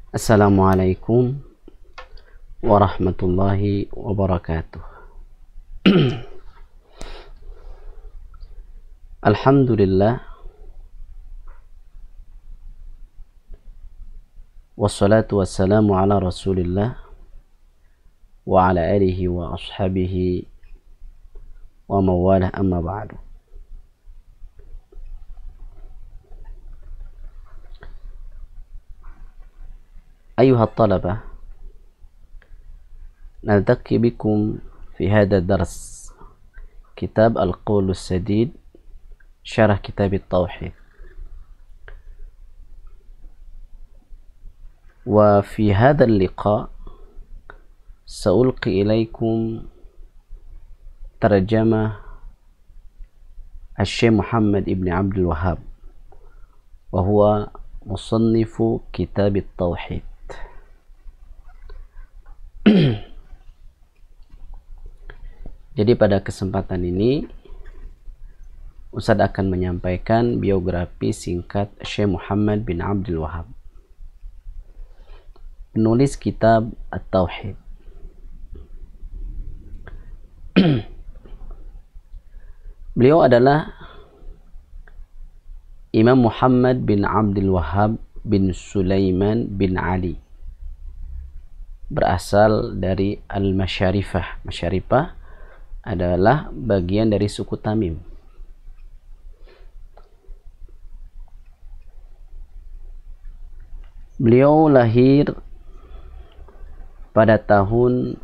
Assalamualaikum warahmatullahi wabarakatuh. Alhamdulillah, wassalatu wassalamu ala rasulillah wa ala alihi wa ashabihi wa mawalah, amma ba'du. أيها الطلبة، نلتقي بكم في هذا الدرس كتاب القول السديد شرح كتاب التوحيد. وفي هذا اللقاء سألقي إليكم ترجمة الشيخ محمد بن عبد الوهاب، وهو مصنف كتاب التوحيد. Jadi pada kesempatan ini Ustadz akan menyampaikan biografi singkat Syekh Muhammad bin Abdul Wahab, penulis kitab At-Tauhid. Beliau adalah Imam Muhammad bin Abdul Wahab bin Sulaiman bin Ali, berasal dari Al-Masyarifah. Masyarifah adalah bagian dari suku Tamim. Beliau lahir pada tahun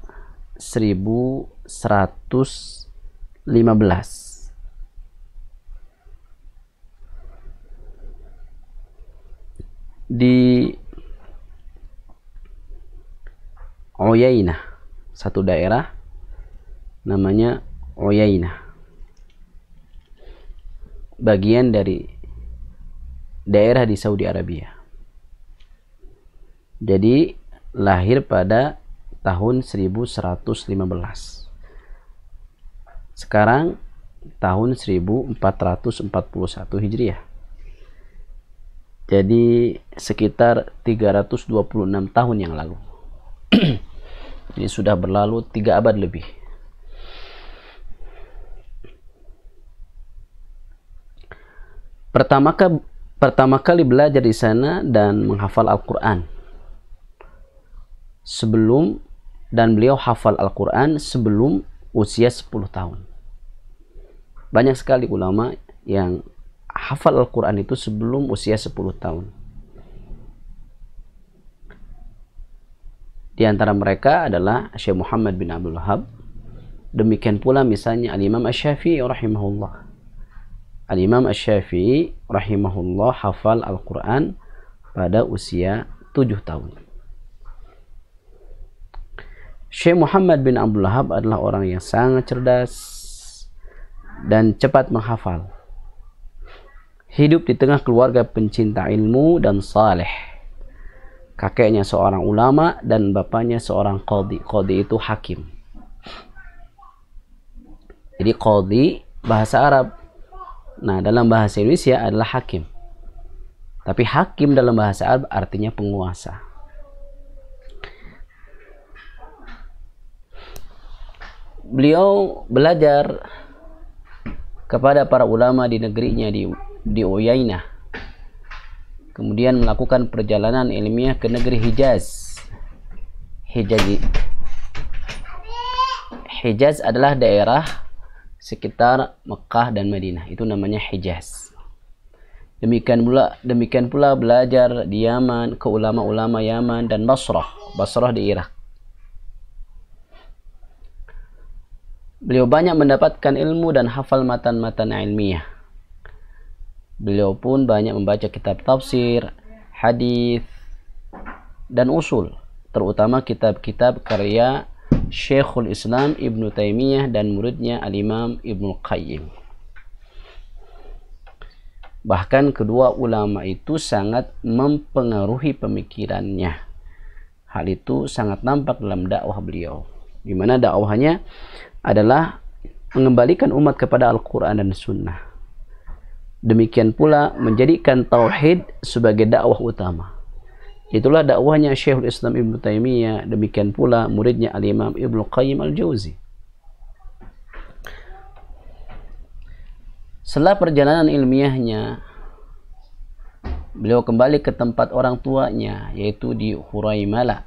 1115 di Uyainah, satu daerah namanya Uyainah, bagian dari daerah di Saudi Arabia. Jadi lahir pada tahun 1115. Sekarang tahun 1441 Hijriah. Jadi sekitar 326 tahun yang lalu. Ini sudah berlalu 3 abad lebih. Pertama kali belajar di sana dan menghafal Al-Quran. Beliau hafal Al-Quran sebelum usia 10 tahun. Banyak sekali ulama yang hafal Al-Quran itu sebelum usia 10 tahun. Di antara mereka adalah Syekh Muhammad bin Abdul Wahab. Demikian pula misalnya Al-Imam Asy-Syafi'i rahimahullah. Al-Imam Asy-Syafi'i rahimahullah hafal Al-Quran pada usia 7 tahun. Syekh Muhammad bin Abdul Wahab adalah orang yang sangat cerdas dan cepat menghafal. Hidup di tengah keluarga pencinta ilmu dan saleh. Kakeknya seorang ulama dan bapaknya seorang qadhi. Qadhi itu hakim. Jadi qadhi bahasa Arab. Nah, dalam bahasa Indonesia adalah hakim. Tapi hakim dalam bahasa Arab artinya penguasa. Beliau belajar kepada para ulama di negerinya di Uyainah. Kemudian melakukan perjalanan ilmiah ke negeri Hijaz. Hijaz adalah daerah sekitar Mekah dan Madinah. Itu namanya Hijaz. Demikian pula belajar di Yaman ke ulama-ulama Yaman dan Basrah. Basrah di Irak. Beliau banyak mendapatkan ilmu dan hafal matan-matan ilmiah. Beliau pun banyak membaca kitab tafsir, hadis, dan usul, terutama kitab-kitab karya Syekhul Islam Ibnu Taimiyah dan muridnya Al-Imam Ibnu Qayyim. Bahkan kedua ulama itu sangat mempengaruhi pemikirannya. Hal itu sangat nampak dalam dakwah beliau, di mana dakwahnya adalah mengembalikan umat kepada Al-Quran dan Sunnah. Demikian pula menjadikan tauhid sebagai dakwah utama. Itulah dakwahnya Syekhul Islam Ibnu Taimiyah, demikian pula muridnya Al-Imam Ibnu Qayyim Al-Jauzi. Setelah perjalanan ilmiahnya, beliau kembali ke tempat orang tuanya, yaitu di Huraimala.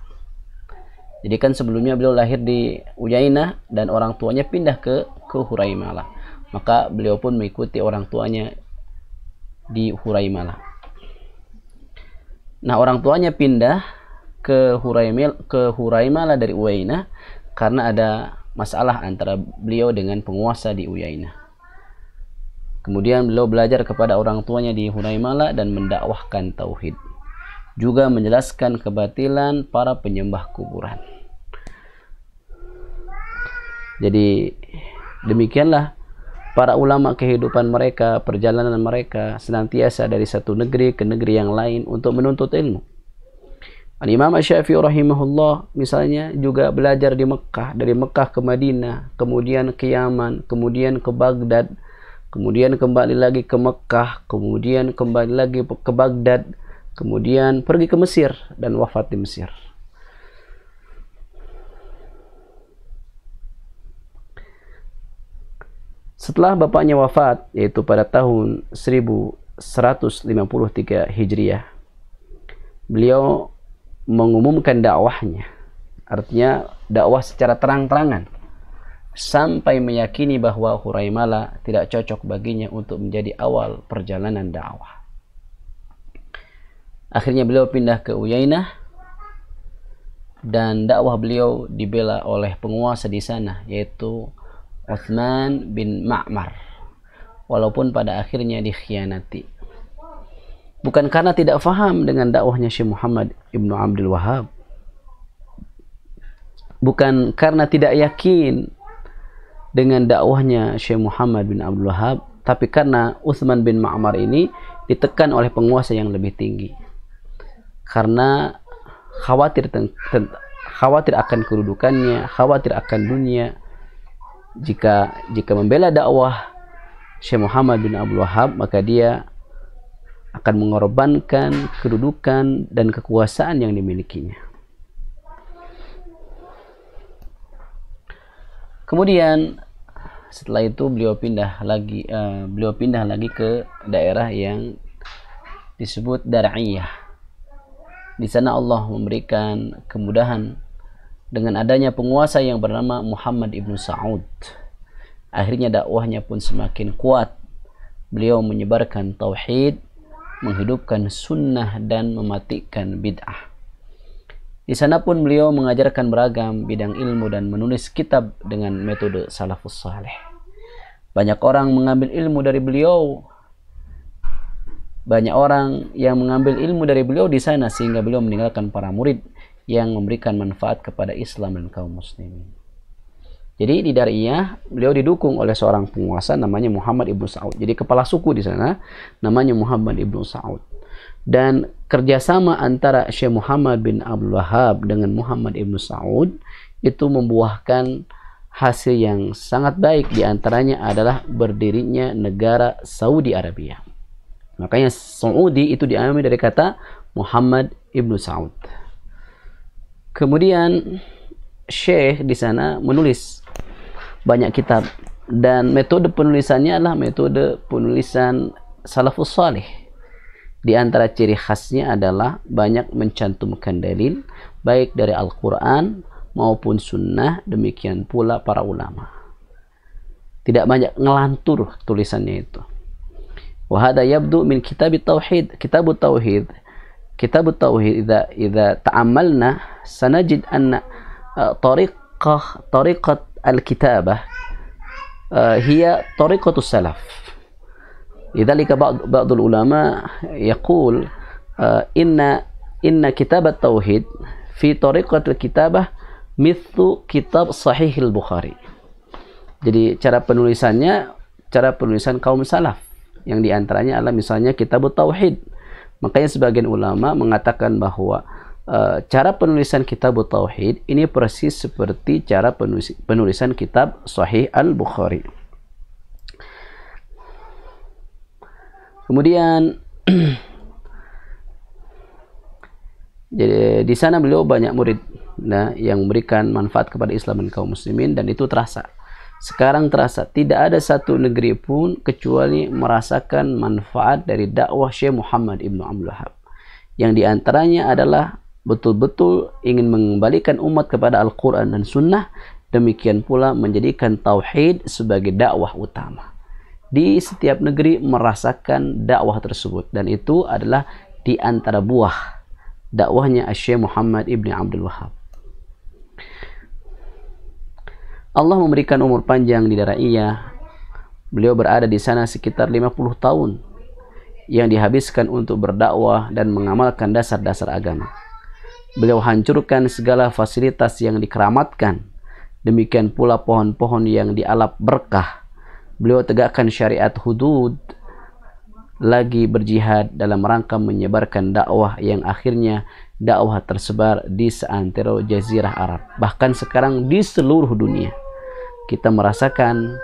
Jadi kan sebelumnya beliau lahir di Uyainah dan orang tuanya pindah ke Huraimala. Maka beliau pun mengikuti orang tuanya di Huraimala. Nah, orang tuanya pindah ke Huraimala dari Uyainah karena ada masalah antara beliau dengan penguasa di Uyainah. Kemudian beliau belajar kepada orang tuanya di Huraimala dan mendakwahkan tauhid, juga menjelaskan kebatilan para penyembah kuburan. Jadi demikianlah para ulama kehidupan mereka, perjalanan mereka senantiasa dari satu negeri ke negeri yang lain untuk menuntut ilmu. Al-Imam Asy-Syafi'i rahimahullah misalnya juga belajar di Mekah, dari Mekah ke Madinah, kemudian ke Yaman, kemudian ke Baghdad, kemudian kembali lagi ke Mekah, kemudian kembali lagi ke Baghdad, kemudian pergi ke Mesir dan wafat di Mesir. Setelah bapaknya wafat, yaitu pada tahun 1153 Hijriah, beliau mengumumkan dakwahnya, artinya dakwah secara terang-terangan, sampai meyakini bahwa Huraimala tidak cocok baginya untuk menjadi awal perjalanan dakwah. Akhirnya beliau pindah ke Uyainah dan dakwah beliau dibela oleh penguasa di sana, yaitu Utsman bin Ma'mar, walaupun pada akhirnya dikhianati. Bukan karena tidak faham dengan dakwahnya Syekh Muhammad Ibnu Abdul Wahhab, bukan karena tidak yakin dengan dakwahnya Syekh Muhammad bin Abdul Wahhab, tapi karena Utsman bin Ma'mar ini ditekan oleh penguasa yang lebih tinggi, karena khawatir akan kedudukannya, khawatir akan dunia. Jika membela dakwah Syekh Muhammad bin Abdul Wahhab, maka dia akan mengorbankan kedudukan dan kekuasaan yang dimilikinya. Kemudian setelah itu beliau pindah lagi ke daerah yang disebut Dar'iyah. Di sana Allah memberikan kemudahan dengan adanya penguasa yang bernama Muhammad ibnu Sa'ud. Akhirnya dakwahnya pun semakin kuat. Beliau menyebarkan tauhid, menghidupkan sunnah dan mematikan bid'ah. Di sana pun beliau mengajarkan beragam bidang ilmu dan menulis kitab dengan metode salafus saleh. Banyak orang mengambil ilmu dari beliau. Banyak orang yang mengambil ilmu dari beliau di sana, sehingga beliau meninggalkan para murid yang memberikan manfaat kepada Islam dan kaum muslimin. Jadi di Dar'iyah beliau didukung oleh seorang penguasa namanya Muhammad ibnu Sa'ud. Jadi kepala suku di sana namanya Muhammad ibnu Sa'ud. Dan kerjasama antara Syekh Muhammad bin Abdul Wahhab dengan Muhammad ibnu Sa'ud itu membuahkan hasil yang sangat baik. Di antaranya adalah berdirinya negara Saudi Arabia. Makanya Saudi itu diambil dari kata Muhammad ibnu Sa'ud. Kemudian Syekh di sana menulis banyak kitab, dan metode penulisannya adalah metode penulisan salafus salih. Di antara ciri khasnya adalah banyak mencantumkan dalil baik dari Al-Quran maupun sunnah, demikian pula para ulama. Tidak banyak ngelantur tulisannya itu. Wa hada yabdu min kitab tauhid. Kitab tauhid idza ta'ammalna sanajid anna tariqat al-kitabah hiya tariqatus salaf. لذلك بعض العلماء يقول إن كتاب التوحيد في طريقة الكتابة مثل كتاب صحيح البخاري. Jadi cara penulisan kaum salaf, yang diantaranya adalah misalnya kitab tauhid. Makanya sebagian ulama mengatakan bahwa cara penulisan kitab tauhid ini persis seperti cara penulisan kitab Sahih al-Bukhari. Kemudian Jadi di sana beliau banyak murid yang memberikan manfaat kepada Islam dan kaum muslimin, dan itu terasa. Sekarang terasa tidak ada satu negeri pun kecuali merasakan manfaat dari dakwah Syekh Muhammad Ibnu Abdul Wahab, yang diantaranya adalah betul-betul ingin mengembalikan umat kepada Al-Quran dan Sunnah, demikian pula menjadikan tauhid sebagai dakwah utama. Di setiap negeri merasakan dakwah tersebut, dan itu adalah di antara buah dakwahnya Syekh Muhammad Ibnu Abdul Wahab. Allah memberikan umur panjang di daerah Iyah. Beliau berada di sana sekitar 50 tahun yang dihabiskan untuk berdakwah dan mengamalkan dasar-dasar agama. Beliau hancurkan segala fasilitas yang dikeramatkan. Demikian pula pohon-pohon yang dialap berkah. Beliau tegakkan syariat hudud, lagi berjihad dalam rangka menyebarkan dakwah yang akhirnya dakwah tersebar di seantero jazirah Arab. Bahkan sekarang di seluruh dunia kita merasakan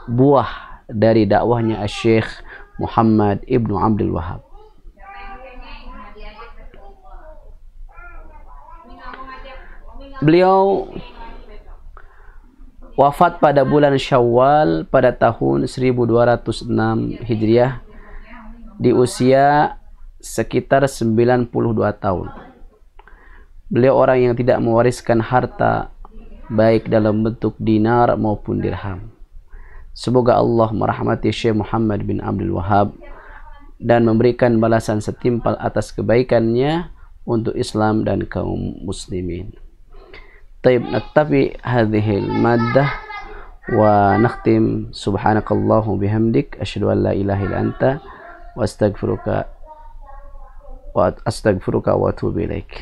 buah dari dakwahnya Syekh Muhammad Ibnu Abdul Wahab. Beliau wafat pada bulan Syawal pada tahun 1206 Hijriah di usia sekitar 92 tahun. Beliau orang yang tidak mewariskan harta baik dalam bentuk dinar maupun dirham. Semoga Allah merahmati Syekh Muhammad bin Abdul Wahab dan memberikan balasan setimpal atas kebaikannya untuk Islam dan kaum muslimin. Taib, naktafi hadhil maddah wa nakhtim. Subhanakallahu bihamdik asyhadu an la ilaha illa anta wa astaghfiruka wa atubu ilaik.